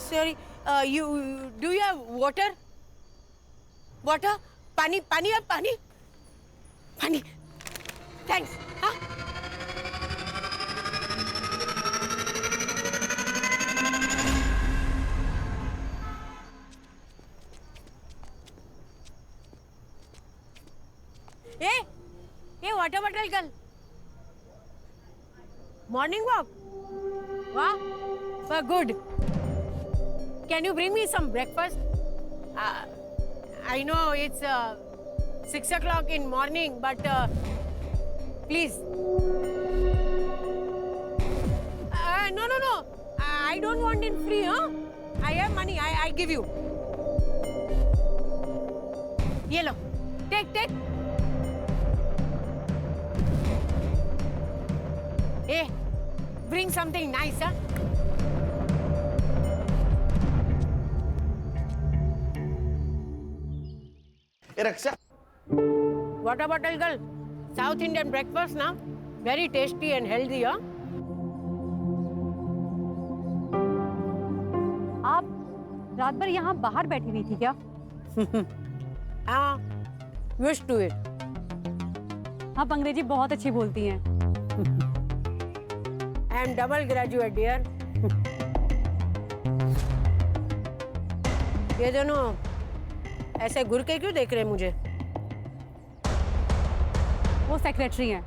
sorry. Do you have water? Water? पानी, पानी है, पानी? पानी. Thanks. हाँ? Hey, water bottle girl. Morning walk. Wow, well, good. Can you bring me some breakfast? I know it's 6 o'clock in morning, but please. No. I don't want it free, huh? I have money. I give you. Ye lo. Take. Hey, bring something nice, huh? Hey, Raksha. Water bottle girl. South Indian breakfast, na? Very tasty and healthy, huh? आप रात भर यहाँ बाहर बैठी हुई थी क्या? हाँ, used to it. आप अंग्रेजी बहुत अच्छी बोलती हैं। I am double graduate, dear. ये दोनों ऐसे घूर के क्यों देख रहे हैं मुझे? वो सेक्रेटरी हैं।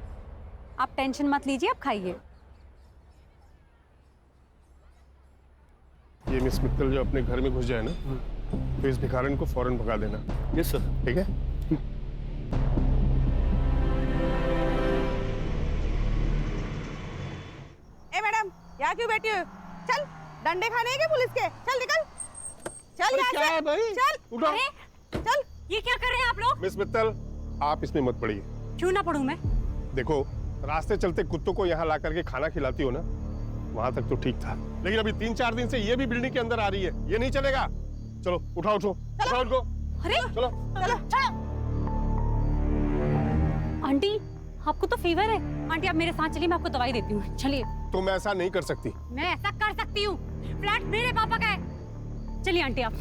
आप टेंशन मत लीजिए, आप खाइए। ये मिस मित्तल जो अपने घर में घुस जाए ना, तो इस भिखारन को फौरन भगा देना। Yes sir. ठीक है? ए मैडम, यहाँ क्यों बैठी हो? चल, डंडे खाने हैं क्या पुलिस के? चल निकल। चल यहाँ क्या से। है भाई? चल। उठो। चल। ये क्या कर रहे हैं आप लोग? मिस मित्तल, आप इसमें मत पड़िए। क्यों ना पढ़ूं मैं? देखो, रास्ते चलते कुत्तों को यहाँ ला करके खाना खिलाती हो ना, वहां तक तो ठीक था, लेकिन अभी 3-4 दिन से ये भी बिल्डिंग के अंदर आ रही है, ये नहीं चलेगा। चलो उठाओ उनको। अरे चलो। आंटी, आपको तो फीवर है। आंटी आप मेरे साथ चलिए, मैं आपको दवाई देती हूँ। चलिए। तुम ऐसा नहीं कर सकती। मैं ऐसा कर सकती हूँ। फ्लैट मेरे पापा का है। चलिए आंटी आप।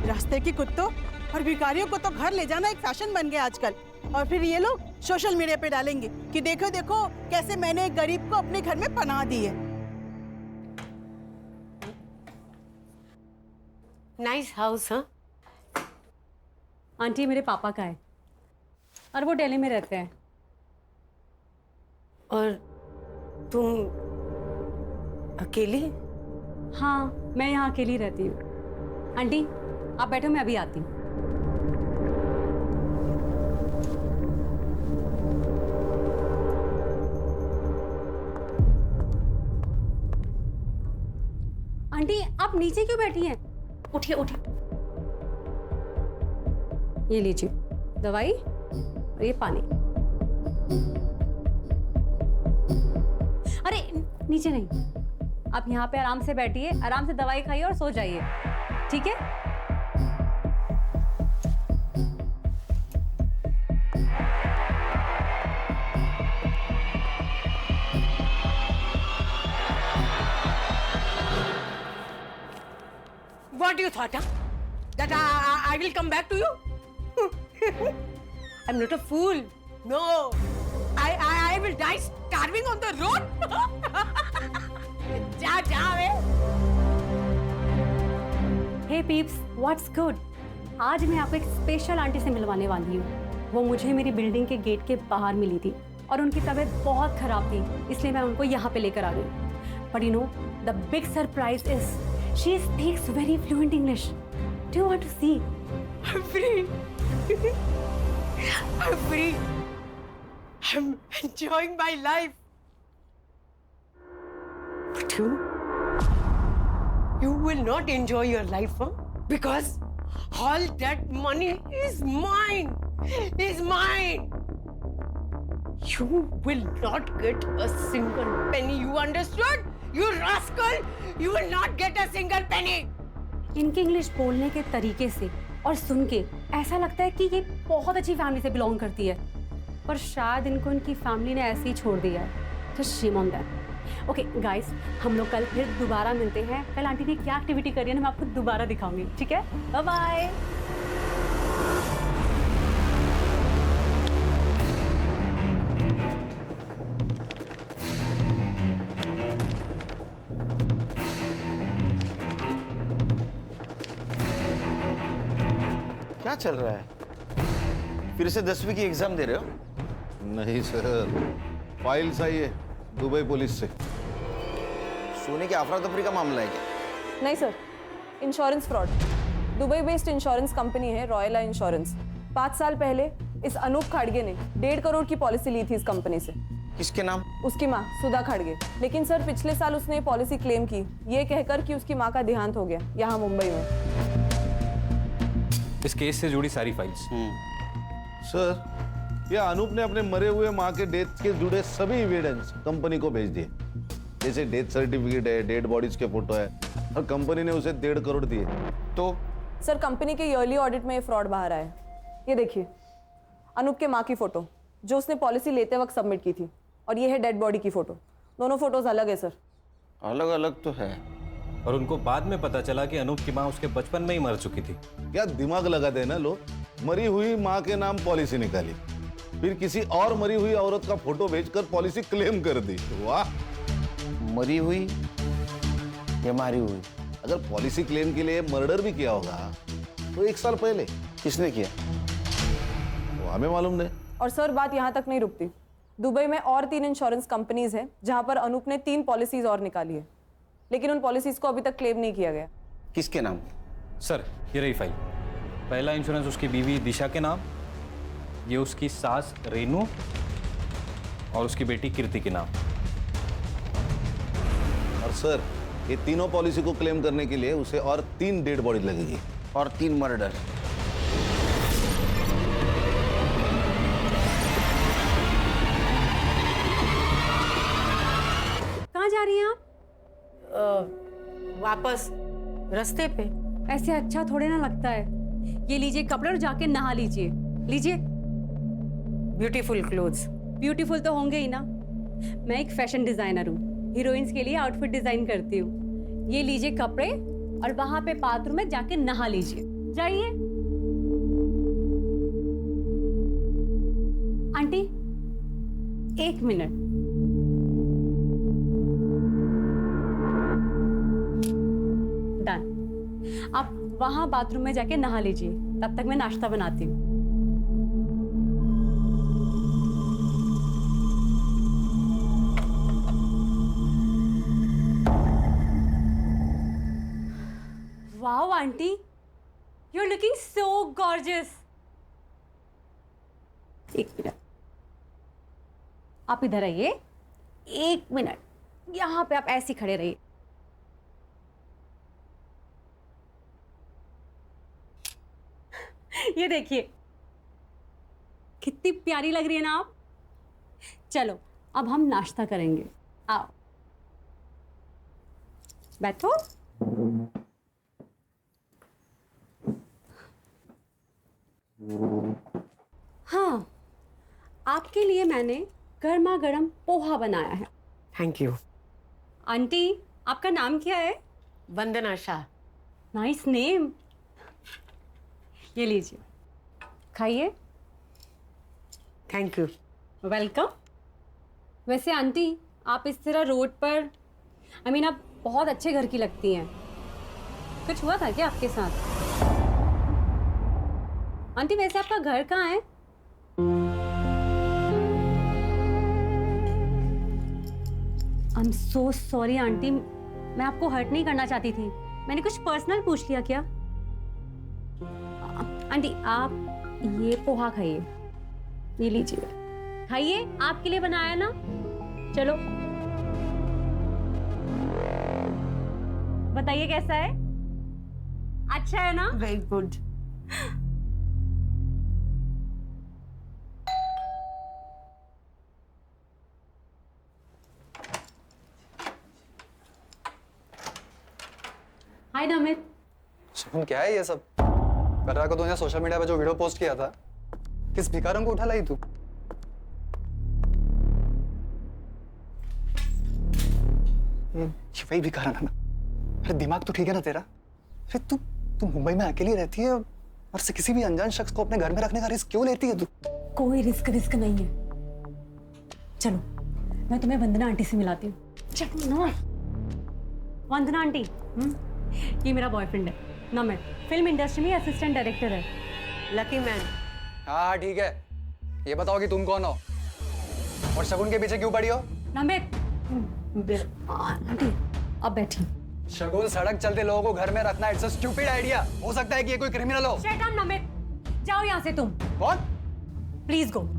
रास्ते के कुत्तों और भिखारियों को तो घर ले जाना एक फैशन बन गया आजकल। और फिर ये लोग सोशल मीडिया पे डालेंगे कि देखो कैसे मैंने एक गरीब को अपने घर में पनाह दी है। नाइस हाउस, हाँ? आंटी मेरे पापा का है और वो दिल्ली में रहते हैं। और तुम अकेली? हाँ, मैं यहाँ अकेली रहती हूँ। आंटी आप बैठो, मैं अभी आती हूँ। आंटी आप नीचे क्यों बैठी हैं? उठिए। ये लीजिए दवाई और ये पानी। अरे नीचे नहीं, आप यहाँ पे आराम से बैठिए, आराम से दवाई खाइए और सो जाइए, ठीक है? What you thought, huh? That I will come back to you? I'm not a fool. No. I will die starving on the road. जा वे. Hey peeps, what's good? आज मैं आपको एक स्पेशल आंटी से मिलवाने वाली हूँ। वो मुझे मेरी बिल्डिंग के गेट के बाहर मिली थी और उनकी तबीयत बहुत खराब थी, इसलिए मैं उनको यहाँ पे लेकर आ गई। But you know, the big surprise is she speaks very fluent English. Do you want to see? I'm free. I'm free. I'm enjoying my life. But you will not enjoy your life, huh? Because all that money is mine. Is mine. You will not get a single penny. You understood? You rascal! You will not get a single penny. इनके English बोलने के तरीके से और सुन के ऐसा लगता है कि ये बहुत अच्छी फैमिली से बिलोंग करती है, पर शायद इनको इनकी फैमिली ने ऐसे ही छोड़ दिया है। तो shame on them. Okay guys, हम लोग कल फिर दोबारा मिलते हैं। कल आंटी ने क्या एक्टिविटी करी है ना, मैं आपको दोबारा दिखाऊंगी, ठीक है? Bye bye. क्या चल रहा है? फिर से 10वीं की एग्जाम दे रहे हो? नहीं सर, फाइल्स आई है दुबई पुलिस से। सोने की अफरा तफरी का मामला है क्या? नहीं sir, insurance fraud. Dubai based insurance company है रॉयला इंश्योरेंस। 5 साल पहले इस अनूप खाड़गे ने 1.5 करोड़ की पॉलिसी ली थी इस कंपनी से। किसके नाम? उसकी माँ सुधा खाड़गे। लेकिन सर पिछले साल उसने ये पॉलिसी क्लेम की, ये कहकर कि उसकी माँ का देहांत हो गया यहाँ मुंबई में। इस केस से जुड़ी सारी फाइल्स। सर, ये अनूप ने अपने मरे हुए माँ के डेथ के जुड़े सभी एविडेंस कंपनी को भेज दिए। जैसे डेथ सर्टिफिकेट है, डेड बॉडीज के फोटो है, और कंपनी ने उसे 1.5 करोड़ दिए। तो सर कंपनी के ईयरली ऑडिट में ये फ्रॉड बाहर आया है। ये देखिए, अनूप के माँ की फोटो जो उसने पॉलिसी लेते वक्त सबमिट की थी, और ये है डेड बॉडी की फोटो। दोनों फोटोज अलग है सर। अलग अलग तो है। और उनको बाद में पता चला कि अनूप की माँ उसके बचपन में ही मर चुकी थी। क्या दिमाग लगा देना लोग। मरी हुई माँ के नाम पॉलिसी निकाली, फिर किसी और मरी हुई औरत का फोटो भेजकर पॉलिसी क्लेम कर दी। वाह। मरी हुई या मारी हुई? अगर पॉलिसी क्लेम के लिए मर्डर भी किया होगा तो 1 साल पहले। किसने किया? वो हमें मालूम नहीं। और सर बात यहाँ तक नहीं रुकती। दुबई में और 3 इंश्योरेंस कंपनीज हैं जहाँ पर अनूप ने 3 पॉलिसीज और निकाली है, लेकिन उन पॉलिसीज को अभी तक क्लेम नहीं किया गया। किसके नाम? सर ये रही फाइल। पहला इंश्योरेंस उसकी बीवी दिशा के नाम, ये उसकी सास रेनू और उसकी बेटी कीर्ति के नाम। और सर, ये तीनों पॉलिसी को क्लेम करने के लिए उसे और 3 डेड बॉडी लगेगी और 3 मर्डर। कहाँ जा रही हैं आप? वापस रास्ते पे। ऐसे अच्छा थोड़े ना लगता है। ये लीजिए कपड़े और जाके नहा लीजिए। लीजिए। Beautiful clothes. ब्यूटीफुल तो होंगे ही ना। मैं एक फैशन डिजाइनर हूँ, हीरोइंस के लिए आउटफिट डिजाइन करती हूँ। ये लीजिए कपड़े और वहां पे बाथरूम में जाके नहा लीजिए। जाइए। Aunty 1 minute. डन। आप वहां बाथरूम में जाके नहा लीजिए, तब तक मैं नाश्ता बनाती हूँ। Wow aunty, you are looking so gorgeous. 1 minute, आप इधर आइए। 1 मिनट, यहाँ पे आप ऐसे ही खड़े रहिए। ये देखिए कितनी प्यारी लग रही है ना आप। चलो अब हम नाश्ता करेंगे। आओ बैठो। हाँ, आपके लिए मैंने गर्मा गर्म पोहा बनाया है। Thank you. आंटी आपका नाम क्या है? वंदना शाह। Nice name. ये लीजिए, खाइए। Thank you. वेलकम। वैसे आंटी आप इस तरह रोड पर आप बहुत अच्छे घर की लगती हैं। कुछ हुआ था क्या आपके साथ? आंटी वैसे आपका घर कहाँ है? I am so sorry aunty, मैं आपको हर्ट नहीं करना चाहती थी। मैंने कुछ पर्सनल पूछ लिया क्या? आंटी आप ये पोहा खाइए। ये लीजिए, खाइए, आपके लिए बनाया ना। चलो बताइए कैसा है? अच्छा है ना? Very good. Hi Namit. Shubham क्या है ये सब? कल को तूने सोशल मीडिया पे जो वीडियो पोस्ट किया था, किस भिखारों को उठा लाई तू? ये वही भिखारन है ना? अरे दिमाग तो ठीक है ना तेरा? अरे तू मुंबई में अकेली रहती है और से किसी भी अनजान शख्स को अपने घर में रखने का रिस्क क्यों लेती है तू? कोई रिस्क नहीं है। चलो मैं तुम्हें वंदना आंटी से मिलाती हूँ। चलो ना। वंदना आंटी, ये मेरा बॉयफ्रेंड है नमित, फिल्म इंडस्ट्री में असिस्टेंट डायरेक्टर है। Lucky man. हाँ ठीक है, ये बताओ कि तुम कौन हो और शगुन के पीछे क्यों पड़ी हो? नमित, आंटी अब बैठी। शगुन सड़क चलते लोगों को घर में रखना इट्स अ स्टूपिड आइडिया। हो सकता है कि ये कोई क्रिमिनल हो। शट अप नमित, जाओ यहाँ से तुम। कौन? Please go.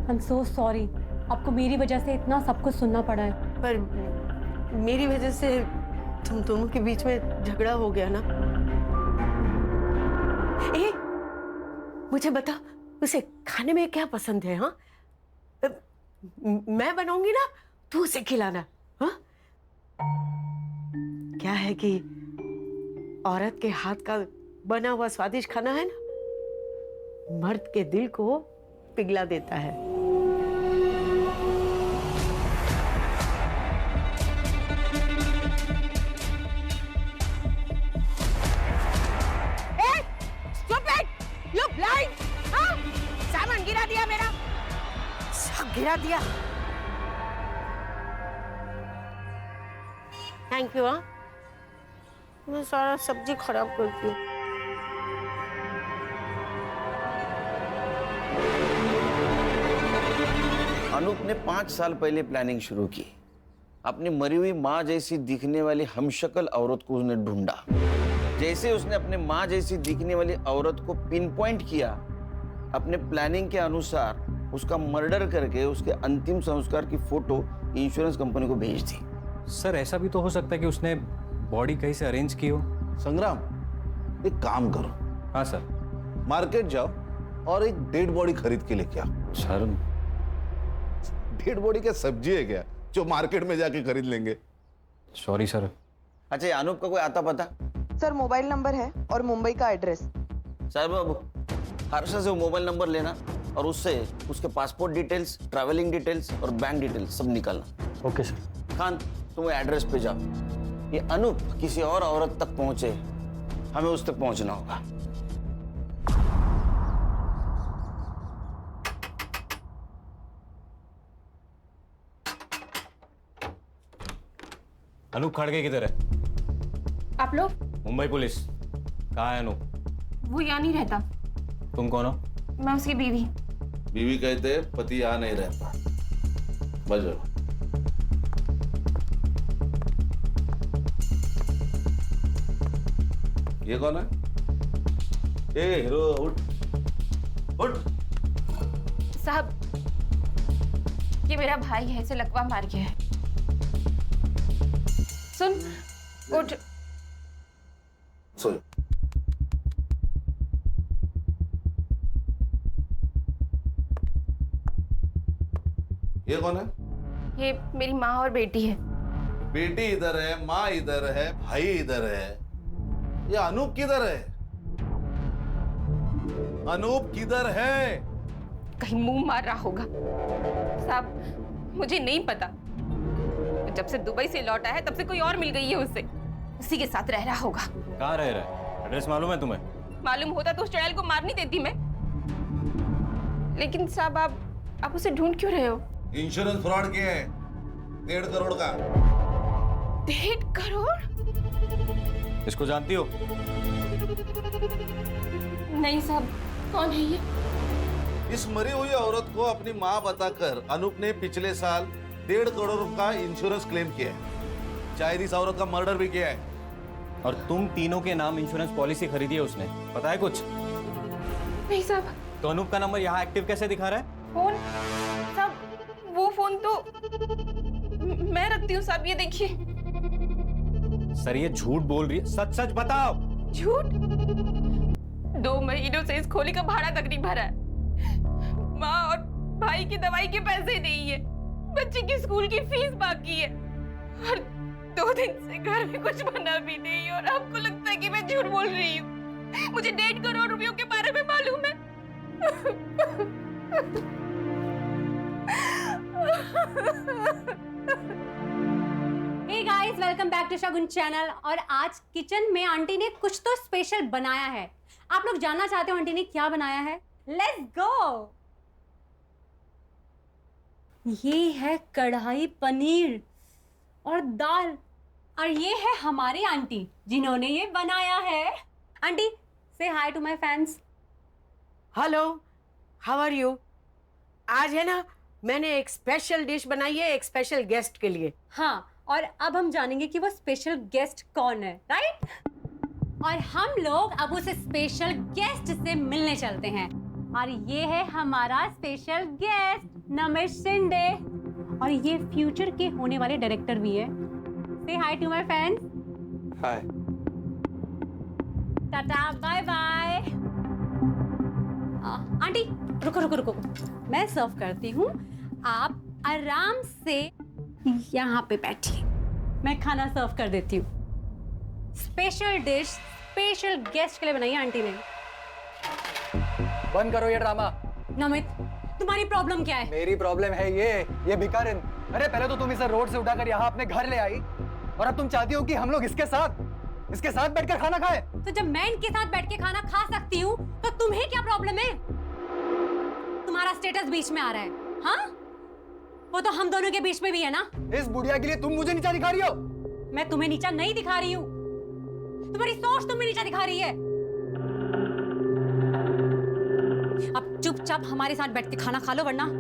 I'm so sorry, आपको मेरी वजह से इतना सब कुछ सुनना पड़ा है। पर मेरी वजह से तुम दोनों के बीच में झगड़ा हो गया ना। ए, मुझे बता, उसे खाने में क्या पसंद है? हाँ, मैं बनाऊंगी ना, तू उसे खिलाना। हाँ, क्या है कि औरत के हाथ का बना हुआ स्वादिष्ट खाना है ना, मर्द के दिल को पिघला देता है। सामान गिरा दिया मेरा, सब गिरा दिया। Thank you. हाँ, मैं सारा सब्जी खराब करती हूँ। अनूप ने 5 साल पहले प्लानिंग शुरू की। अपनी मरी हुई माँ जैसी दिखने वाली हमशक्ल औरत को उसने ढूंढा। जैसे उसने अपने माँ जैसी दिखने वाली औरत को पिन पॉइंट किया, अपने प्लानिंग के अनुसार उसका मर्डर करके उसके अंतिम संस्कार की फोटो इंश्योरेंस कंपनी को भेज दी। सर ऐसा भी तो हो सकता है कि उसने बॉडी कहीं से अरेंज की हो। संग्राम, एक काम करो। हाँ सर। मार्केट जाओ और एक डेड बॉडी खरीद के लेके आओ। सर डेड बॉडी क्या सब्जी है क्या जो मार्केट में जाके खरीद लेंगे? Sorry sir. अच्छा, ये अनूप का कोई आता पता? सर मोबाइल नंबर है और मुंबई का एड्रेस। साहब, अब हर्षा से वो मोबाइल नंबर लेना और उससे उसके पासपोर्ट डिटेल्स, ट्रैवलिंग डिटेल्स और बैंक डिटेल्स सब निकालना। Okay sir. खान, तुम वो एड्रेस पे जाओ। ये अनूप किसी और औरत तक पहुंचे, हमें उस तक पहुंचना होगा। अनूप खड़गे किधर है? आप लोग? मुंबई पुलिस। कहाँ है अनूप? वो यहाँ नहीं रहता। तुम कौन हो? मैं उसकी बीवी। बीवी कहते हैं पति यहाँ नहीं रहता। बजो। ये कौन है? ए हीरो, उठ उठ। साहब, ये मेरा भाई है, इसे लकवा मार गया है। सुन, उठ। सो जाओ। ये कौन है? ये मेरी माँ और बेटी है। बेटी इधर है, माँ इधर है, भाई इधर है। ये अनूप किधर है? अनूप किधर है? कहीं मुंह मार रहा होगा। साहब, मुझे नहीं पता। जब से दुबई से लौटा है तब से कोई और मिल गई है उसे, उसी के साथ रह रहा होगा। कहाँ रह रहा है? एड्रेस मालूम है तुम्हें? मालूम होता तो उस चुड़ैल को मार नहीं देती मैं। लेकिन साहब, आप उसे ढूंढ क्यों रहे हो? इंश्योरेंस फ्रॉड किया है 1.5 करोड़ का। 1.5 करोड़? इसको जानती हो? नहीं साहब, कौन है ये? इस मरी हुई औरत को अपनी माँ बताकर अनूप ने पिछले साल 1.5 करोड़ का इंश्योरेंस क्लेम किया है। शायद इस औरत का मर्डर भी किया है। और तुम तीनों के नाम इंश्योरेंस पॉलिसी खरीदी है उसने, पता है कुछ? नहीं साहब। तो अनूप का नंबर यहाँ एक्टिव कैसे दिखा रहा है? फोन? साहब, वो फोन तो मैं रखती हूँ साहब, ये देखिए। सर ये झूठ बोल रही है, सच सच बताओ। झूठ? 2 महीनों से इस खोली का भाड़ा तक नहीं भरा है। माँ और भाई की दवाई के पैसे नहीं है, बच्चे की स्कूल की फीस बाकी है। और 2 दिन से घर में कुछ बना भी नहीं और आपको लगता है कि मैं झूठ बोल रही हूँ। मुझे 1.5 करोड़ रुपयों के बारे में मालूम है। Hey guys, welcome back to Shagun channel. और आज किचन में आंटी ने कुछ तो स्पेशल बनाया है। आप लोग जानना चाहते हो आंटी ने क्या बनाया है? Let's go. ये है कढ़ाई पनीर और दाल, और ये है हमारी आंटी जिन्होंने ये बनाया है। आंटी से hi to my fans. Hello, how are you? आज है ना, मैंने एक स्पेशल डिश बनाई है एक स्पेशल गेस्ट के लिए। हाँ, और अब हम जानेंगे कि वो स्पेशल गेस्ट कौन है, राइट? और हम लोग अब उस स्पेशल गेस्ट से मिलने चलते हैं। और ये है हमारा स्पेशल गेस्ट नमित शिंदे, और ये फ्यूचर के होने वाले डायरेक्टर भी है। से hi to my fans. Hi. Tata, bye bye. Aunty रुको रुको रुको, मैं सर्व करती हूँ, आप आराम से यहाँ पे बैठिए, मैं खाना सर्व कर देती हूँ। स्पेशल डिश स्पेशल गेस्ट के लिए बनाई है आंटी ने। बंद करो ये ड्रामा। नमित, तुम्हारी प्रॉब्लम क्या है? मेरी प्रॉब्लम है ये भिखारिन। अरे पहले तो तुम इसे रोड से उठाकर यहाँ अपने घर ले आई, और अब तुम चाहती हो कि हम लोग इसके साथ बैठकर खाना खाएं। तो जब मैं इनके साथ बैठ के खाना खा सकती हूँ तो तुम्हें क्या प्रॉब्लम है? तुम्हारा स्टेटस बीच में आ रहा है, हाँ? वो तो हम दोनों के बीच में भी है ना। इस बुढ़िया के लिए तुम मुझे नीचा दिखा रही हो। मैं तुम्हें नीचा नहीं दिखा रही हूँ, तुम्हारी सोच तुम्हें नीचा दिखा रही है। अब चुपचाप हमारे साथ बैठ के खाना खा लो, वरना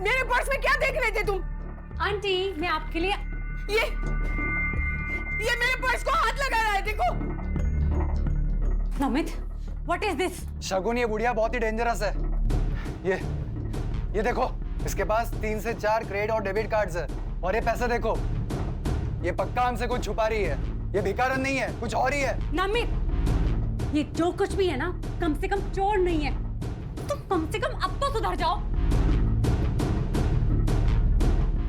मेरे पर्स में क्या देख रहे थे तुम? आंटी, मैं आपके लिए ये मेरे पर्स को हाथ लगा रहा है, देखो। Namit, what is this? Shagun, ये बुढ़िया बहुत ही डेंजरस है। ये देखो, इसके पास 3 से 4 क्रेडिट और डेबिट कार्ड्स है, और ये पैसे देखो, ये पक्का हमसे कुछ छुपा रही है। ये भिखारन नहीं है, कुछ और ही है। नमित, ये जो कुछ भी है ना, कम से कम चोर नहीं है। तुम कम से कम अब तो सुधर जाओ।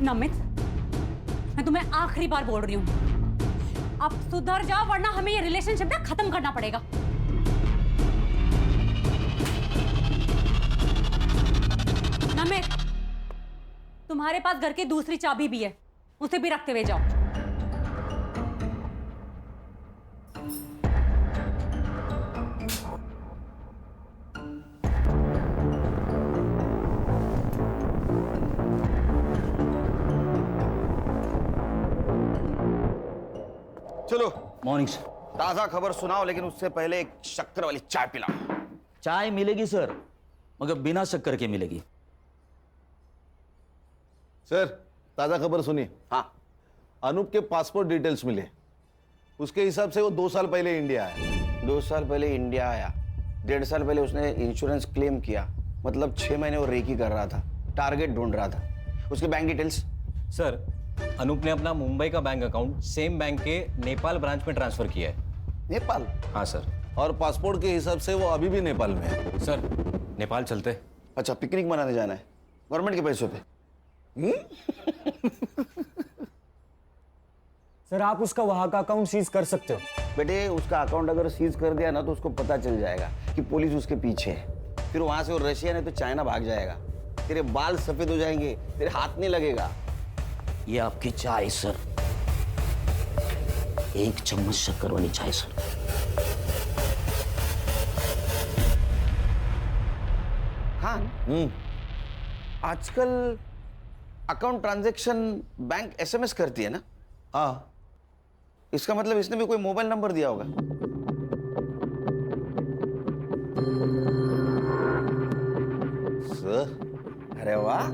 नमित, मैं तुम्हें आखिरी बार बोल रही हूँ, अब सुधर जाओ, वरना हमें ये रिलेशनशिप ना खत्म करना पड़ेगा। नमित, तुम्हारे पास घर की दूसरी चाबी भी है, उसे भी रखते हुए जाओ। चलो, मॉर्निंग सर। ताजा खबर सुनाओ, लेकिन उससे पहले एक शक्कर वाली चाय पिलाओ। चाय मिलेगी सर, मगर बिना शक्कर के मिलेगी। सर, ताजा खबर सुनिए। हाँ, अनूप के पासपोर्ट डिटेल्स मिले। उसके हिसाब से वो 2 साल पहले इंडिया आया। 2 साल पहले इंडिया आया, 1.5 साल पहले उसने इंश्योरेंस क्लेम किया, मतलब 6 महीने वो रेकी कर रहा था, टारगेट ढूंढ रहा था। उसके बैंक डिटेल्स? सर, अनूप ने अपना मुंबई का बैंक अकाउंट सेम बैंक के नेपाल ब्रांच में ट्रांसफर किया है। नेपाल? हाँ सर। और पासपोर्ट के हिसाब से वो अभी भी नेपाल में है। सर, नेपाल चलते। अच्छा, पिकनिक मनाने जाना है गवर्नमेंट के पैसों पे? सर, आप उसका वहां का अकाउंट सीज कर सकते हो। बेटे, उसका अकाउंट अगर सीज कर दिया ना तो उसको पता चल जाएगा कि पुलिस उसके पीछे है। फिर वहां से वो रशिया नहीं तो चाइना भाग जाएगा। तेरे बाल सफेद हो जाएंगे, तेरे हाथ नहीं लगेगा। ये आपकी चाय सर। 1 चम्मच शक्कर वाली चाय सर। हाँ। आजकल अकाउंट ट्रांजैक्शन बैंक एसएमएस करती है ना? हाँ। इसका मतलब इसने भी कोई मोबाइल नंबर दिया होगा। सर, अरे वाह,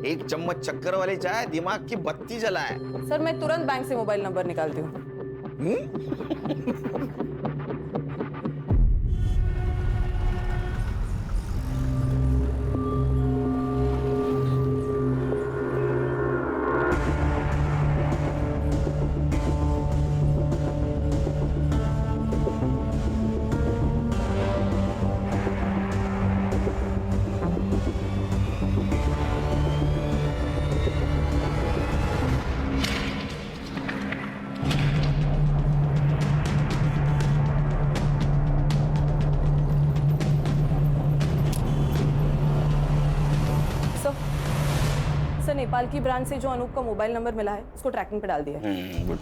1 चम्मच शक्कर वाली चाय दिमाग की बत्ती जलाए। सर मैं तुरंत बैंक से मोबाइल नंबर निकालती हूँ। सर नेपाल की ब्रांच से जो अनूप का मोबाइल नंबर मिला है उसको ट्रैकिंग पे डाल दिया है। गुड।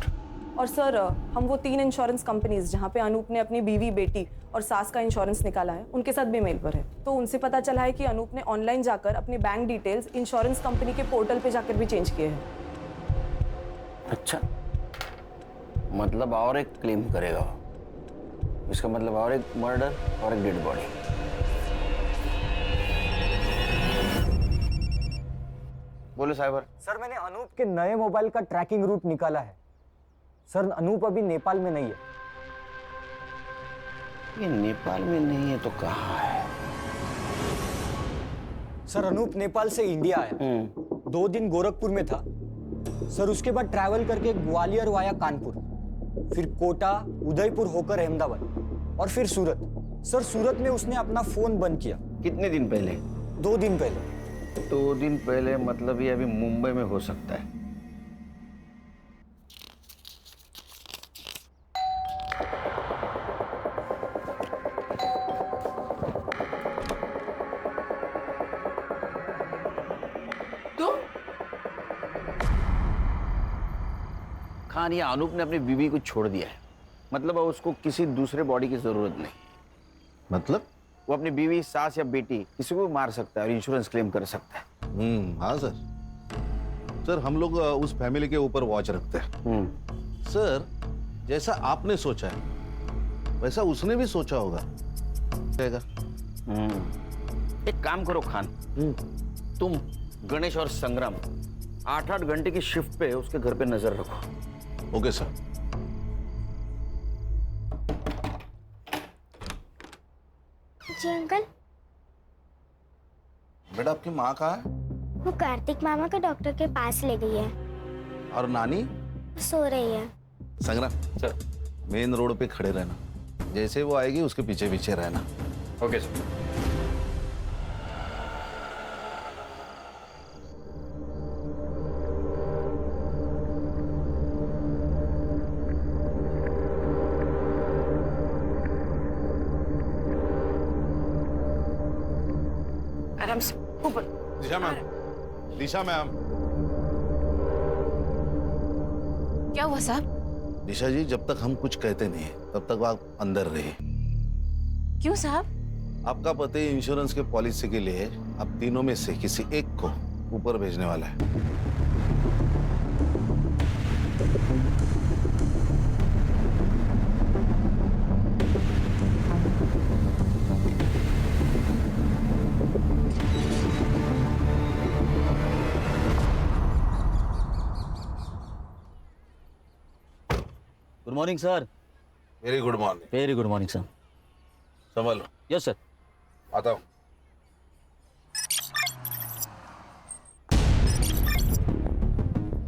और सर हम वो 3 इंश्योरेंस कंपनीज जहाँ पे अनूप ने अपनी बीवी, बेटी और सास का इंश्योरेंस निकाला है उनके साथ भी मेल पर है। तो उनसे पता चला है कि अनूप ने ऑनलाइन जाकर अपनी बैंक डिटेल्स इंश्योरेंस कंपनी के पोर्टल पे जाकर भी चेंज किए हैं। अच्छा, मतलब और एक क्लेम करेगा वो। इसका मतलब और एक मर्डर और एक डेड बॉडी। बोलो साइबर। सर मैंने अनूप के नए मोबाइल का ट्रैकिंग रूट निकाला है। सर अनूप अभी नेपाल में नहीं है। ये नेपाल में नहीं है तो कहाँ है? सर अनूप नेपाल से इंडिया आया, 2 दिन गोरखपुर में था सर। उसके बाद ट्रैवल करके ग्वालियर वाया कानपुर, फिर कोटा, उदयपुर होकर अहमदाबाद और फिर सूरत। सर सूरत में उसने अपना फोन बंद किया। कितने दिन पहले? 2 दिन पहले। 2 दिन पहले मतलब ये अभी मुंबई में हो सकता है। खान, ये अनूप ने अपनी बीवी को छोड़ दिया है, मतलब अब उसको किसी दूसरे बॉडी की जरूरत नहीं। मतलब? वो अपनी बीवी, सास या बेटी किसी को भी मार सकता है और इंश्योरेंस क्लेम कर सकता है। हाँ सर। सर हम लोग उस फैमिली के ऊपर वॉच रखते हैं। सर जैसा आपने सोचा है वैसा उसने भी सोचा होगा। एक काम करो खान, तुम गणेश और संग्राम 8-8 घंटे की शिफ्ट पे उसके घर पे नजर रखो। Okay sir. जी अंकल। बेटा आपकी माँ कहाँ है? वो कार्तिक मामा को डॉक्टर के पास ले गई है। और नानी? सो रही है। संग्राम सर, मेन रोड पे खड़े रहना, जैसे वो आएगी उसके पीछे पीछे रहना। Okay sir. आराम से ऊपर। दिशा मैम, दिशा मैम। क्या हुआ साहब? दिशा जी, जब तक हम कुछ कहते नहीं तब तक आप अंदर रहिए। क्यों साहब? आपका पति इंश्योरेंस के पॉलिसी के लिए अब तीनों में से किसी एक को ऊपर भेजने वाला है। Good morning sir. Very good morning. Very good morning sir. संभालो। Yes sir. आता हूँ।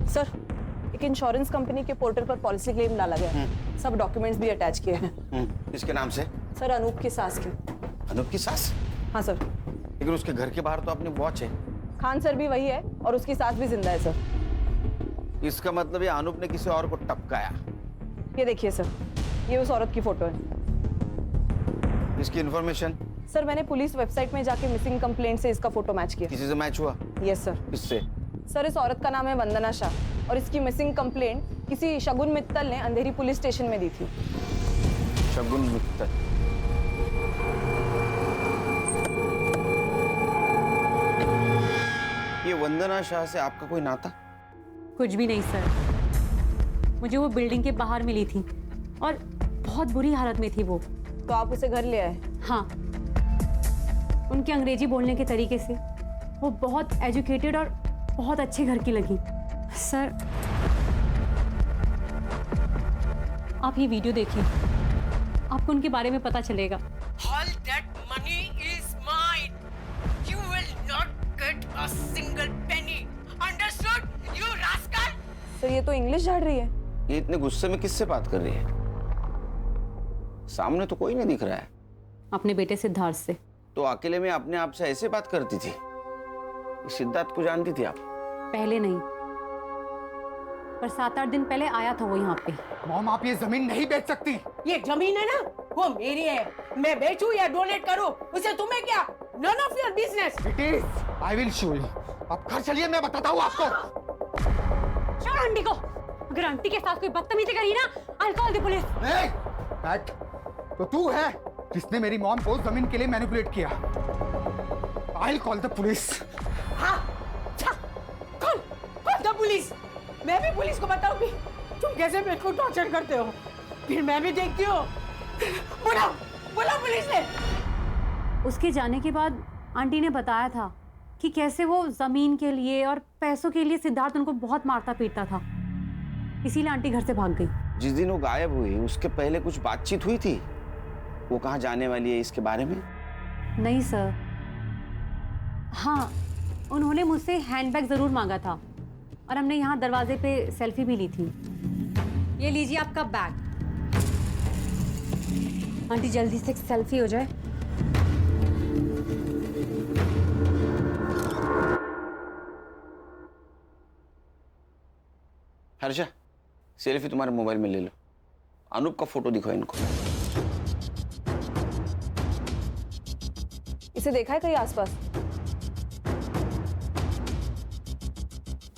सर एक इंश्योरेंस कंपनी के पोर्टल पर पॉलिसी क्लेम डाला गया है। सब डॉक्यूमेंट्स भी अटैच किए हैं। इसके नाम से? सर अनूप की सास की। अनूप की सास? हाँ सर। लेकिन उसके घर के बाहर तो अपनी वॉच है। खान सर भी वही है और उसकी सास भी जिंदा है सर। इसका मतलब ये अनूप ने किसी और को टपकाया। ये देखिए सर, ये उस औरत की फोटो है। इसकी इंफॉर्मेशन? सर मैंने पुलिस वेबसाइट में जाके मिसिंग कंप्लेंट से इसका फोटो मैच किया। किसी से मैच हुआ? Yes sir. किससे? सर इस औरत का नाम है वंदना शाह और इसकी मिसिंग कंप्लेंट किसी शगुन मित्तल ने अंधेरी पुलिस स्टेशन में दी थी। शगुन मित्तल। ये वंदना शाह से आपका कोई नाता? कुछ भी नहीं सर, मुझे वो बिल्डिंग के बाहर मिली थी और बहुत बुरी हालत में थी वो। तो आप उसे घर ले आए? हाँ, उनके अंग्रेजी बोलने के तरीके से वो बहुत एजुकेटेड और बहुत अच्छे घर की लगी। सर आप ये वीडियो देखिए, आपको उनके बारे में पता चलेगा। All that money is mine. You will not get a single penny. Understood? You rascal! Sir ये तो इंग्लिश झाड़ रही है। ये इतने गुस्से में किससे बात कर रही है? सामने तो कोई नहीं दिख रहा है। अपने बेटे सिद्धार्थ से। तो अकेले में अपने आप से ऐसे बात करती थी? सिद्धार्थ को जानती थी आप? पहले नहीं, पर 7-8 दिन पहले आया था वो यहाँ पे। मॉम आप ये जमीन नहीं बेच सकती। ये जमीन है ना, वो मेरी है। मैं बेचूं या डोनेट करूं, उसे तुम्हें क्या? None of your business. It is. I will show you. आप घर चलिए, मैं बताता हूँ आपको। छोड़ आंटी को। अगर आंटी के साथ कोई बदतमीजी करी ना, I'll call the police. बैठ। तो तू है जिसने मेरी मॉम को जमीन के लिए मैनिपुलेट किया। I will call the police. हाँ, कौन द पुलिस? मैं भी पुलिस को बताऊंगी तुम कैसे मेरे को टॉर्चर करते हो। फिर मैं भी देखती हूँ। बुलाओ पुलिस ने। उसके जाने के बाद आंटी ने बताया था कि कैसे वो जमीन के लिए और पैसों के लिए सिद्धार्थ उनको बहुत मारता पीटता था, इसीलिए आंटी घर से भाग गई। जिस दिन वो गायब हुई उसके पहले कुछ बातचीत हुई थी? वो कहाँ जाने वाली है इसके बारे में? नहीं सर। हाँ, उन्होंने मुझसे हैंडबैग जरूर मांगा था और हमने यहाँ दरवाजे पे सेल्फी भी ली थी। ये लीजिए आपका बैग। आंटी जल्दी से एक सेल्फी हो जाए। हर्षा, सेल्फी तुम्हारे मोबाइल में ले लो। अनूप का फोटो दिखाओ इनको। इसे देखा है कहीं आसपास?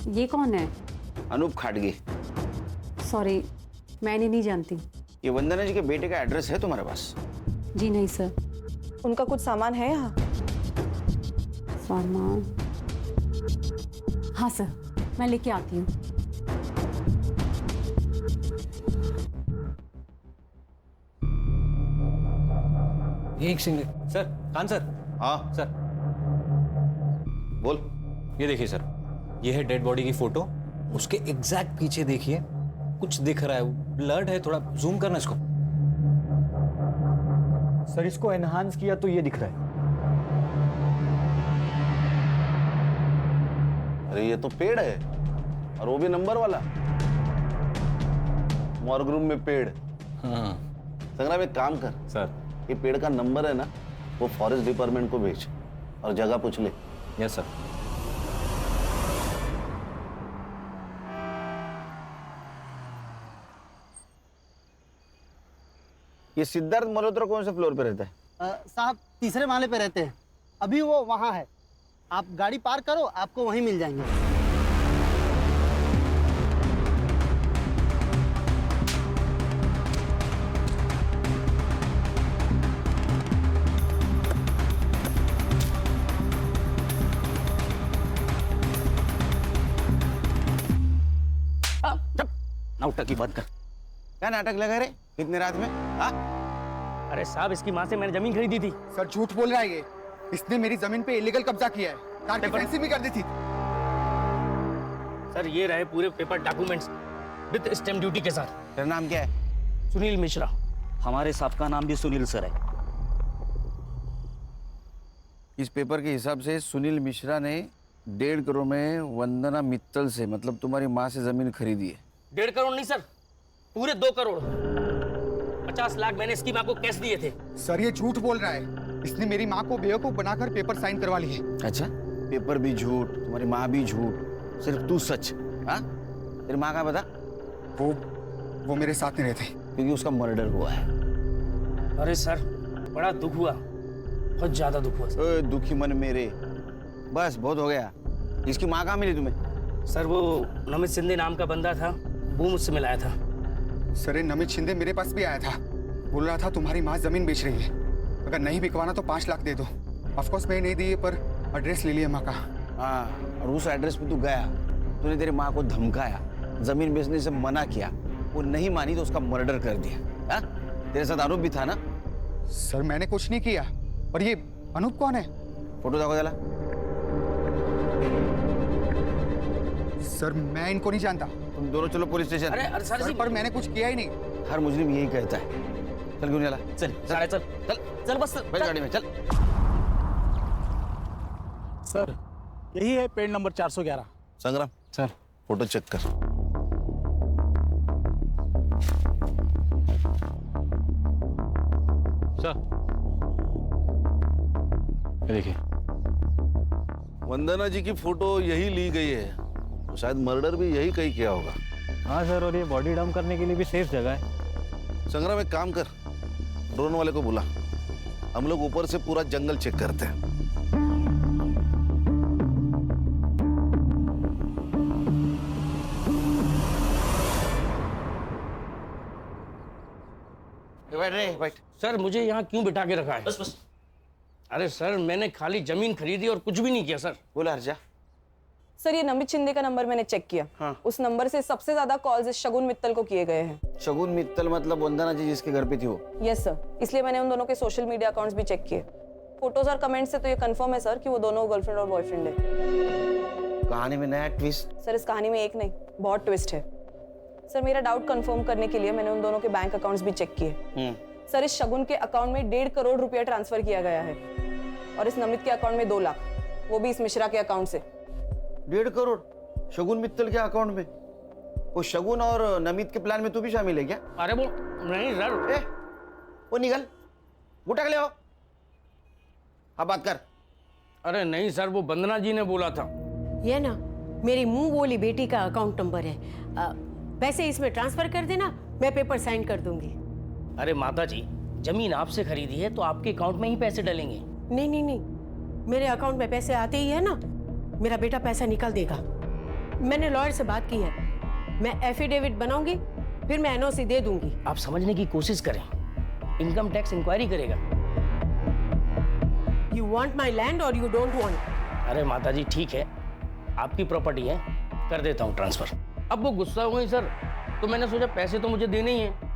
ये कौन है? अनूप खाटगे। सॉरी, मैंने नहीं जानती। ये वंदना जी के बेटे का एड्रेस है तुम्हारे पास? जी नहीं सर। उनका कुछ सामान है यहाँ? सामान? हाँ सर, मैं लेके आती हूँ। एक सिंगल सर। कान सर। हाँ सर बोल। ये देखिए सर, ये है डेड बॉडी की फोटो। उसके एग्जैक्ट पीछे देखिए कुछ दिख रहा है, ब्लड है। थोड़ा जूम करना इसको। सर इसको एनहांस किया तो ये दिख रहा है। अरे ये तो पेड़ है, और वो भी नंबर वाला। मॉर्ग रूम में पेड़। हाँ संग्राम एक काम कर सर। ये पेड़ का नंबर है ना, वो फॉरेस्ट डिपार्टमेंट को भेज और जगह पूछ ले। Yes sir. ये सिद्धार्थ मल्होत्रा कौन से फ्लोर पे रहता है? साहब तीसरे माले पे रहते हैं। अभी वो वहाँ है, आप गाड़ी पार्क करो, आपको वहीं मिल जाएंगे। नाटक की बात कर। क्या नाटक लगा रहे इतने रात में? हाँ? अरे साहब इसकी माँ से मैंने जमीन खरीदी थी। सर झूठ बोल रहा है ये। इसने मेरी जमीन पे इलीगल कब्जा किया है। कार की फैंसी भी कर दी थी। सर ये रहे पूरे paper documents with stamp duty के साथ। तेरा नाम क्या है? सुनील मिश्रा। हमारे साहब का नाम भी सुनील सर है। इस पेपर के हिसाब से सुनील मिश्रा ने 1.5 करोड़ में वंदना मित्तल से, मतलब तुम्हारी माँ से जमीन खरीदी है। 1.5 करोड़ नहीं सर, पूरे 2 करोड़। 50 लाख मैंने इसकी माँ को कैश दिए थे। सर ये झूठ बोल रहा है। इसने मेरी माँ को बेवकूफ बनाकर पेपर साइन करवा लिए। अच्छा, पेपर भी झूठ, तुम्हारी माँ भी झूठ, सिर्फ तू सच। हाँ? तेरी माँ का बता? वो मेरे साथ नहीं रहते क्योंकि उसका मर्डर हुआ है। अरे सर बड़ा दुख हुआ, बहुत ज्यादा दुख हुआ सर। दुखी मन मेरे, बस बहुत हो गया। इसकी माँ कहाँ मिली तुम्हें? सर वो नमित सिंधे नाम का बंदा था, वो मुझसे मिलाया था। सर ये नमित शिंदे मेरे पास भी आया था, बोल रहा था तुम्हारी माँ जमीन बेच रही है, अगर नहीं बिकवाना तो 5 लाख दे दो। ऑफकोर्स मैंने नहीं दिए, पर एड्रेस ले लिया माँ का। हाँ, और उस एड्रेस पे तू गया, तूने तेरी माँ को धमकाया, जमीन बेचने से मना किया, वो नहीं मानी तो उसका मर्डर कर दिया। हाँ? तेरे साथ आरोप भी था ना? सर मैंने कुछ नहीं किया। और ये अनूप कौन है? फोटो देखो जरा। सर मैं इनको नहीं जानता। तुम दोनों चलो पुलिस स्टेशन। अरे सर जी, पर मैंने कुछ किया ही नहीं। हर मुजरिम यही कहता है। चल क्यों चला? चल सारे चल चल चल बस बैठ गाड़ी में चल। सर यही है पेड़ नंबर 411। संग्राम सर फोटो चेक कर। सर ये देखिए, वंदना जी की फोटो यही ली गई है, तो शायद मर्डर भी यही कहीं किया होगा। हाँ सर, और ये बॉडी डंप करने के लिए भी सेफ जगह है। संग्राम एक काम कर, ड्रोन वाले को बुला, हम लोग ऊपर से पूरा जंगल चेक करते हैं। बैठ रे, बैठ। सर मुझे यहाँ क्यों बिठा के रखा है? बस बस। अरे सर मैंने खाली जमीन खरीदी और कुछ भी नहीं किया सर। बोला हर्जा। सर ये नमित शिंदे का नंबर मैंने चेक किया। हाँ। उस नंबर से सबसे ज्यादा कॉल्स इस शगुन मित्तल को किए गए हैं। शगुन मित्तल मतलब वंदना जी जिसके घर पे थी वो? यस सर, इसलिए मैंने उन दोनों के सोशल मीडिया अकाउंट्स भी चेक किए। फोटोज और कमेंट से तो ये कंफर्म है सर कि वो दोनों गर्लफ्रेंड और बॉयफ्रेंड है। कहानी में नया ट्विस्ट। सर इस कहानी में एक नहीं, बहुत ट्विस्ट है। सर मेरा डाउट कंफर्म करने के लिए मैंने उन दोनों के बैंक अकाउंट्स भी चेक किए। सर इस शगुन के अकाउंट में 1.5 करोड़ रुपया ट्रांसफर किया गया है, और इस नमित के अकाउंट में 2 लाख, वो भी इस मिश्रा के अकाउंट से। 1.5 करोड़ शगुन मित्तल के अकाउंट में? वो शगुन और नमित के प्लान में तू भी शामिल है क्या? अरे वो नहीं सर। वो निकल, उठा के ले आओ। अब बात कर। अरे नहीं सर, वो वंदना जी ने बोला था। ये ना मेरी मुंह बोली बेटी का अकाउंट नंबर है, पैसे इसमें ट्रांसफर कर देना, मैं पेपर साइन कर दूंगी। अरे माता जी, जमीन आपसे खरीदी है तो आपके अकाउंट में ही पैसे डलेंगे। नहीं नहीं नहीं, मेरे अकाउंट में पैसे आते ही है ना, मेरा बेटा पैसा निकाल देगा। मैंने लॉयर से बात की है, मैं एफिडेविट बनाऊंगी, फिर मैं एनओसी दे दूंगी। आप समझने की कोशिश करें, इनकम टैक्स इंक्वायरी करेगा। यू वांट माई लैंड और यू डोंट वांट? अरे माता जी ठीक है, आपकी प्रॉपर्टी है, कर देता हूँ ट्रांसफर। अब वो गुस्सा हो गई सर, तो मैंने सोचा पैसे तो मुझे देने ही है,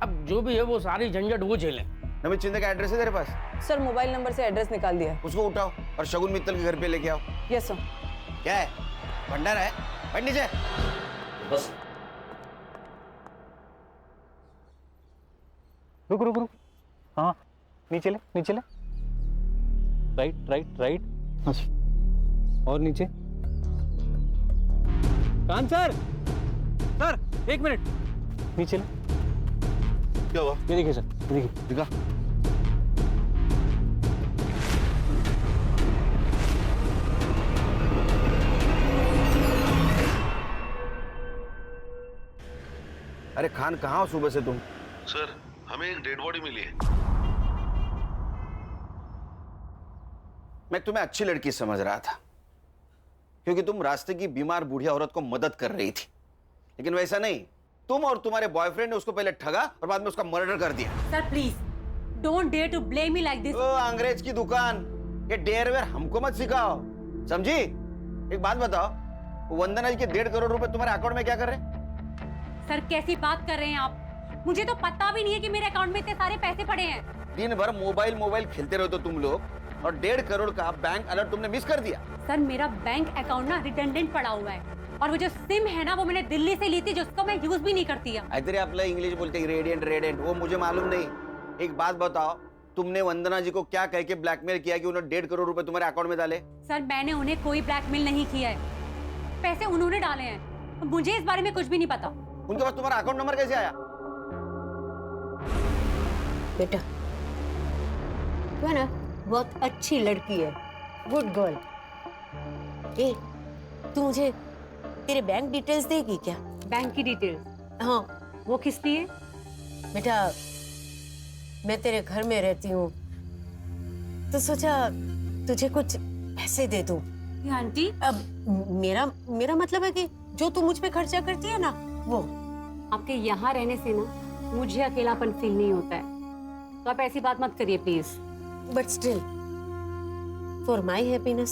अब जो भी है वो सारी झंझट वो झेलें। नमित शिंदे का एड्रेस है तेरे पास? सर मोबाइल नंबर से एड्रेस निकाल दिया है। उसको उठाओ और शगुन मित्तल के घर पे लेके आओ। Yes sir. क्या है, भंडारा है? बैठ नीचे। बस रुक रुक रुक। हाँ नीचे ले, नीचे ले। Right right right. और नीचे। कान सर, सर 1 मिनट, नीचे ले। क्या हुआ? ये देखिए सर, ये देखिए। दिखा। अरे खान कहाँ हो सुबह से तुम? सर हमें एक डेड बॉडी मिली है। मैं तुम्हें अच्छी लड़की समझ रहा था, क्योंकि तुम रास्ते की बीमार बूढ़ी औरत को मदद कर रही थी, लेकिन वैसा नहीं, तुम और तुम्हारे बॉयफ्रेंड ने उसको पहले ठगा और बाद में उसका मर्डर कर दिया। Sir please don't dare to blame me like this. ओ अंग्रेज की दुकान, ये डेयर वेयर हमको मत सिखाओ, समझी? एक बात बताओ, वंदना जी के 1.5 करोड़ रुपए तुम्हारे अकाउंट में क्या कर रहे हैं? सर कैसी बात कर रहे हैं आप? मुझे तो पता भी नहीं है कि मेरे अकाउंट में इतने सारे पैसे पड़े हैं। दिन भर मोबाइल खेलते रहो तो तुम लोग, और 1.5 करोड़ का बैंक अलर्ट तुमने मिस कर दिया। सर मेरा बैंक अकाउंट ना रिडंडेंट पड़ा हुआ है, और वो जो सिम है ना वो मैंने दिल्ली से ली थी, जिसको मैं यूज भी नहीं करती है। इधर आपला इंग्लिश बोलते हैं रेडियंट, वो मुझे मालूम नहीं। एक बात बताओ, तुमने वंदना जी को क्या कह के ब्लैकमेल किया कि उन्होंने 1.5 करोड़ रुपए तुम्हारे अकाउंट में डाले? सर मैंने उन्हें कोई ब्लैकमेल नहीं किया है, पैसे उन्होंने डाले हैं, मुझे इस बारे में कुछ भी नहीं पता। उनके पास तुम्हारा अकाउंट नंबर कैसे आया? बेटा तू है ना बहुत अच्छी लड़की है, गुड गर्ल। ए तू मुझे तेरे बैंक डिटेल्स देगी क्या? बैंक की डिटेल्स? हाँ। वो किस लिए? बेटा मैं तेरे घर में रहती हूँ, तो सोचा तुझे कुछ पैसे दे दूँ। आंटी अब मेरा मतलब है कि जो तू मुझ पे खर्चा करती है ना वो आपके यहाँ रहने से ना मुझे अकेलापन फील नहीं होता है, तो आप ऐसी बात मत करिए please. But still for my happiness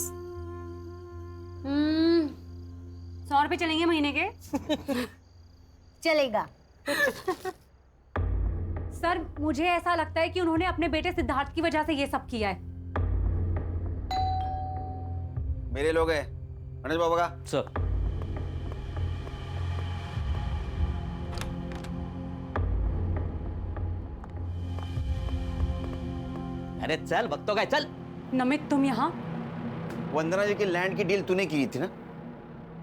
100 रुपए चलेंगे महीने के? चलेगा। सर मुझे ऐसा लगता है कि उन्होंने अपने बेटे सिद्धार्थ की वजह से ये सब किया है। मेरे लोग हैं मनोज बाबा का। सर अरे चल भक्तों का चल। नमित तुम यहाँ? वंदना जी की लैंड की डील तूने की थी ना,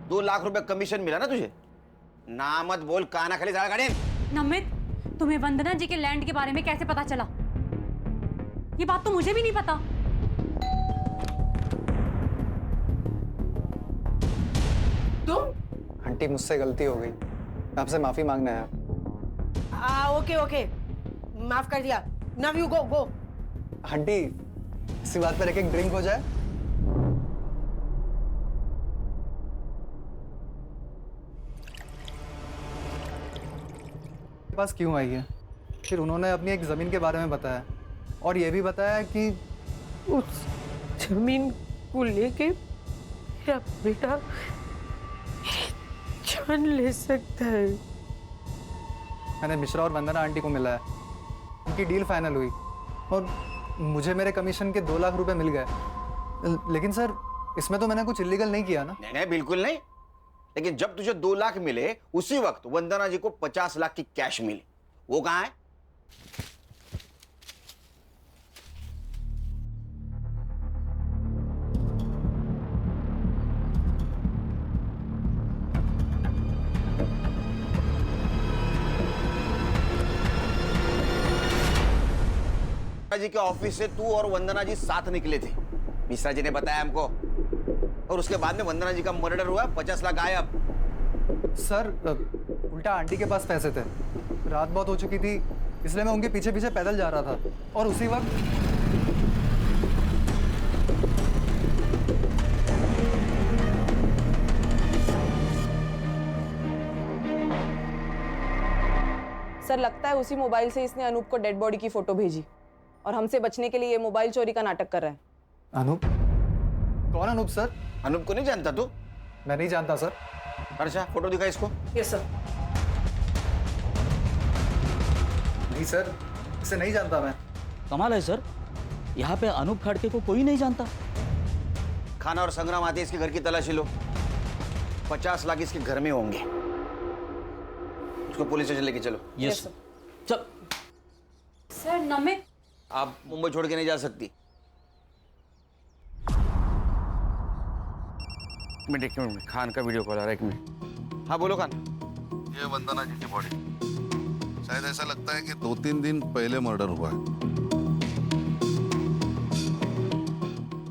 2 लाख रुपए कमीशन मिला ना तुझे। ना मत बोल, काना खाली ज्यादा गाड़ी। नमित तुम्हें वंदना जी के लैंड के बारे में कैसे पता चला? ये बात तो मुझे भी नहीं पता। तुम? आंटी मुझसे गलती हो गई, आपसे माफी मांगना है। ओके ओके, माफ कर दिया। Now you go go. Aunty इसी बात पर एक ड्रिंक हो जाए। पास क्यों आई है? फिर उन्होंने अपनी एक जमीन के बारे में बताया और ये भी बताया कि उस जमीन को लेके मेरा बेटा जान ले सकता है। मैंने मिश्रा और वंदना आंटी को मिला है, उनकी डील फाइनल हुई और मुझे मेरे कमीशन के 2 लाख रुपए मिल गए। लेकिन सर इसमें तो मैंने कुछ इलीगल नहीं किया ना? नहीं बिल्कुल नहीं, लेकिन जब तुझे 2 लाख मिले उसी वक्त वंदना जी को 50 लाख की कैश मिली। वो कहां है? जी के ऑफिस से तू और वंदना जी साथ निकले थे, मिश्रा जी ने बताया हमको। और उसके बाद में वंदना जी का मर्डर हुआ, 50 लाख गायब। सर उल्टा आंटी के पास पैसे थे, रात बहुत हो चुकी थी इसलिए मैं उनके पीछे पीछे पैदल जा रहा था और उसी वक्त सर लगता है उसी मोबाइल से इसने अनूप को डेड बॉडी की फोटो भेजी और हमसे बचने के लिए ये मोबाइल चोरी का नाटक कर रहा है। अनूप? कौन अनूप सर? अनूप को नहीं जानता तू? मैं नहीं जानता सर। अच्छा फोटो दिखा इसको। Yes sir. नहीं सर, इसे नहीं जानता मैं। कमाल है सर, यहाँ पे अनूप खड़के को कोई नहीं जानता। खाना और संग्राम आते इसके घर की तलाशी लो, 50 लाख इसके घर में होंगे। उसको पुलिस स्टेशन लेके चलो। Yes sir. चल। सर नमित, आप मुंबई छोड़ के नहीं जा सकती। एक मिनट, खान का वीडियो कॉल आ रहा है, 1 मिनट। हाँ बोलो खान। ये वंदना जी की बॉडी, शायद ऐसा लगता है कि 2-3 दिन पहले मर्डर हुआ है।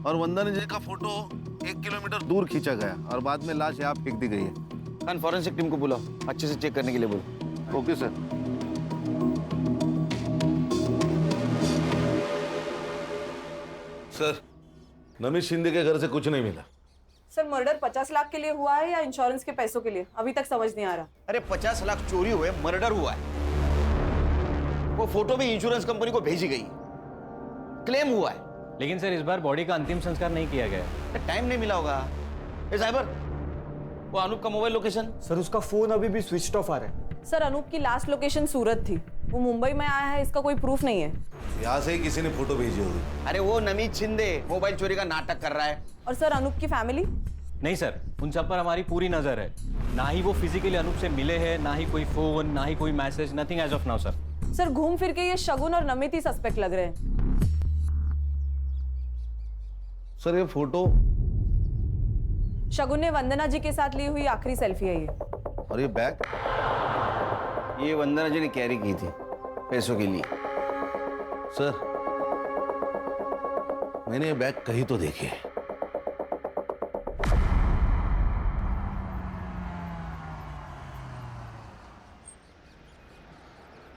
और वंदना जी का फोटो 1 किलोमीटर दूर खींचा गया और बाद में लाश यहाँ फेंक दी गई है। खान फॉरेंसिक टीम को बुलाओ, अच्छे से चेक करने के लिए बोलो। Okay sir. Sir Namit Shinde के घर से कुछ नहीं मिला। सर मर्डर 50 लाख के लिए हुआ है या इंश्योरेंस के पैसों के लिए, अभी तक समझ नहीं आ रहा। अरे 50 लाख चोरी हुए, मर्डर हुआ है। वो फोटो भी इंश्योरेंस कंपनी को भेजी गई, क्लेम हुआ है। लेकिन सर इस बार बॉडी का अंतिम संस्कार नहीं किया गया। टाइम नहीं मिला होगा। साइबर, वो अनूप का मोबाइल लोकेशन? सर उसका फोन अभी भी स्विच ऑफ आ रहा है। सर अनूप की लास्ट लोकेशन सूरत थी, वो मुंबई में आया है इसका कोई प्रूफ नहीं है। यहाँ से ही किसी ने फोटो भेजी होगी। अरे वो नमित शिंदे मोबाइल चोरी का नाटक कर रहा है। और सर अनूप की फैमिली? नहीं सर, उन सब पर हमारी पूरी नजर है। ना ही वो फिजिकली अनूप से मिले हैं, ना ही कोई फोन, ना ही कोई message, nothing as of now sir. Sir घूम फिर के ये शगुन और नमित ही सस्पेक्ट लग रहे हैं। सर ये फोटो शगुन ने वंदना जी के साथ ली हुई आखिरी सेल्फी है ये। और ये बैग? ये वंदना जी ने कैरी की थी पैसों के लिए। सर मैंने ये बैग कहीं तो देखी है।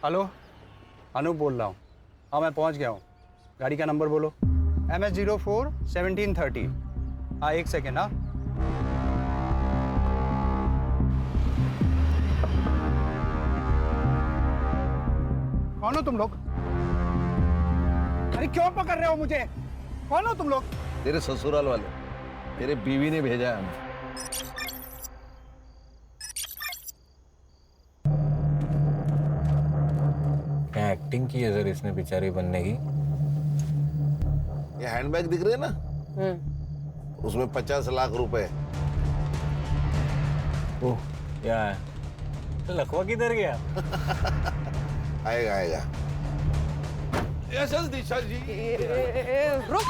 हेलो, अनूप बोल रहा हूँ। हाँ मैं पहुँच गया हूँ। गाड़ी का नंबर बोलो। MS04 1730। हाँ 1 सेकेंड। हाँ कौन हो तुम लोग? अरे क्यों पकड़ रहे हो मुझे? कौन हो तुम लोग? तेरे ससुराल वाले, तेरे बीवी ने भेजा है हमें। क्या एक्टिंग की है सर इसने बेचारी बनने की। ये हैंडबैग दिख रहे हैं ना, उसमें 50 लाख रुपए। ओह क्या है, लखवा किधर गया? आएगा आएगा। यस दिशा जी। रुक।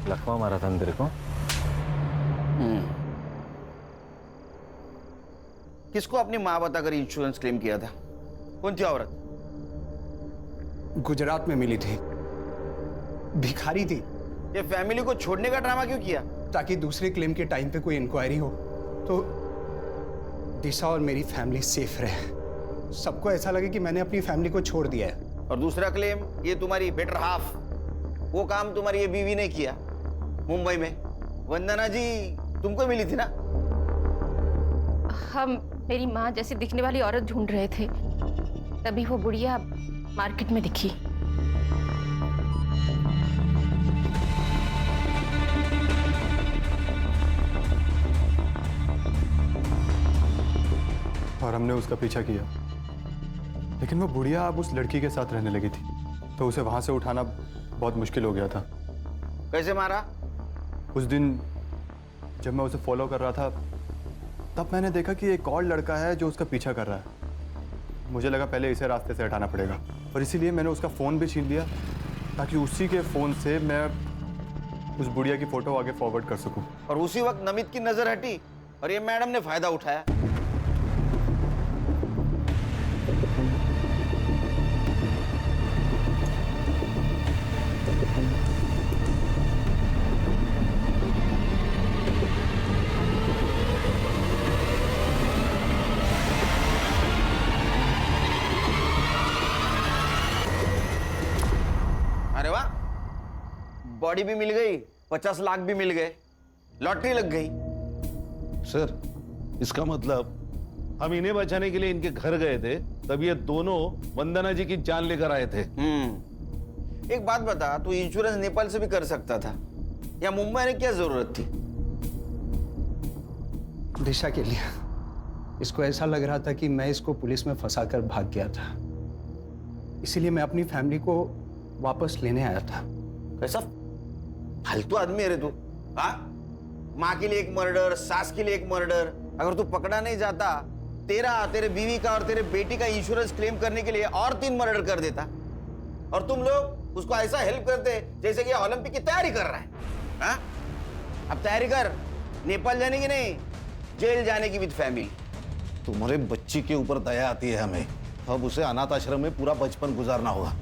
लखवा मारा था तेरे को? किसको अपनी माँ बताकर इंश्योरेंस क्लेम किया था? कौन थी औरत? गुजरात में मिली थी, भिखारी थी। ये फैमिली को छोड़ने का ड्रामा क्यों किया? ताकि दूसरे क्लेम के टाइम पे कोई इंक्वायरी हो तो दिशा और मेरी फैमिली सेफ रहे। सबको ऐसा लगे कि मैंने अपनी फैमिली को छोड़ दिया है। और दूसरा क्लेम, ये तुम्हारी बेटर हाफ, वो काम तुम्हारी ये बीवी ने किया मुंबई में। वंदना जी तुमको मिली थी ना? हम मेरी माँ जैसी दिखने वाली औरत ढूंढ रहे थे, तभी वो बुढ़िया मार्केट में दिखी। और हमने उसका पीछा किया, लेकिन वो बुढ़िया अब उस लड़की के साथ रहने लगी थी, तो उसे वहां से उठाना बहुत मुश्किल हो गया था। कैसे मारा? उस दिन जब मैं उसे फॉलो कर रहा था, तब मैंने देखा कि एक और लड़का है जो उसका पीछा कर रहा है। मुझे लगा पहले इसे रास्ते से हटाना पड़ेगा, और इसीलिए मैंने उसका फ़ोन भी छीन लिया, ताकि उसी के फ़ोन से मैं उस बुढ़िया की फ़ोटो आगे फॉरवर्ड कर सकूं। और उसी वक्त नमित की नजर हटी और ये मैडम ने फायदा उठाया। अरे वाह, बॉडी भी मिल गई, 50 लाख भी मिल गए, लॉटरी लग गई। सर, इसका मतलब हम इन्हें बचाने के लिए इनके घर गए थे, तब ये दोनों वंदना जी की जान लेकर आए थे। एक बात बता, तू इंश्योरेंस नेपाल से भी कर सकता था, या मुंबई में क्या जरूरत थी? दिशा के लिए। इसको ऐसा लग रहा था कि मैं इसको पुलिस में फंसाकर भाग गया था, इसीलिए मैं अपनी फैमिली को वापस लेने आया था। कैसा फालतू आदमी है रे तू? हाँ, माँ के लिए एक मर्डर, सास के लिए एक मर्डर। अगर तू पकड़ा नहीं जाता, तेरे बीवी का और तेरे बेटी का इंश्योरेंस क्लेम करने के लिए और 3 मर्डर कर देता, और तुम लोग उसको ऐसा हेल्प करते जैसे कि ओलंपिक की तैयारी कर रहा है। हाँ? अब तैयारी कर, नेपाल जाने की नहीं, जेल जाने की विद फैमिली। तुम्हारे बच्ची के ऊपर दया आती है हमें, अब उसे अनाथ आश्रम में पूरा बचपन गुजारना होगा।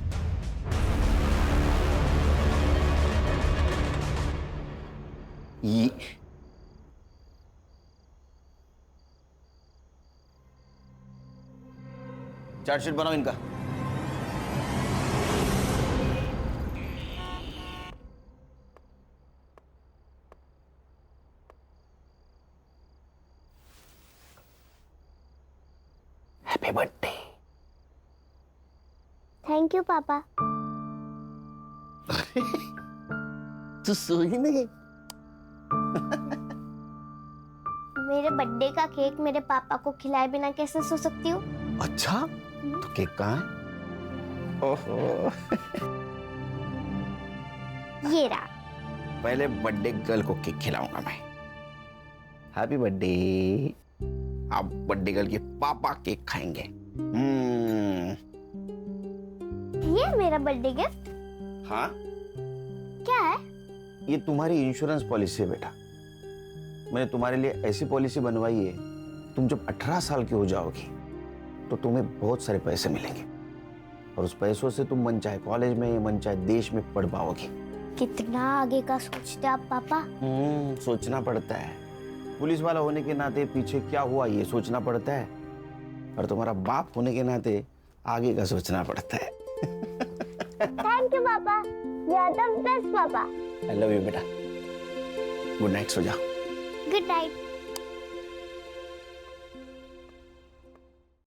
ये चार्जशीट बनाओ इनका। Happy birthday. थैंक यू पापा। तू सोई नहीं? मेरे बर्थडे का केक मेरे पापा को खिलाए बिना कैसे सो सकती हूँ? अच्छा, तो केक कहाँ है? ओहो। ये रहा। पहले बर्थडे गर्ल को केक खिलाऊंगा मैं। Happy birthday. अब बर्थडे गर्ल के पापा केक खाएंगे। ये मेरा बर्थडे गिफ्ट? हाँ, क्या है? ये तुम्हारी इंश्योरेंस पॉलिसी है बेटा। मैंने तुम्हारे लिए ऐसी पॉलिसी बनवाई है, तुम जब 18 साल की हो जाओगी तो तुम्हें बहुत सारे पैसे मिलेंगे, और उस पैसों से तुम मन चाहे कॉलेज में, मन चाहे देश में पढ़ पाओगी। कितना आगे का सोचते आप पापा? सोचना पड़ता है। पुलिस वाला होने के नाते पीछे क्या हुआ ये सोचना पड़ता है, और तुम्हारा बाप होने के नाते आगे का सोचना पड़ता है। थैंक यू पापा, यू आर द बेस्ट पापा। आई लव यू बेटा। गुड नाइट, सो जाओ। Good night.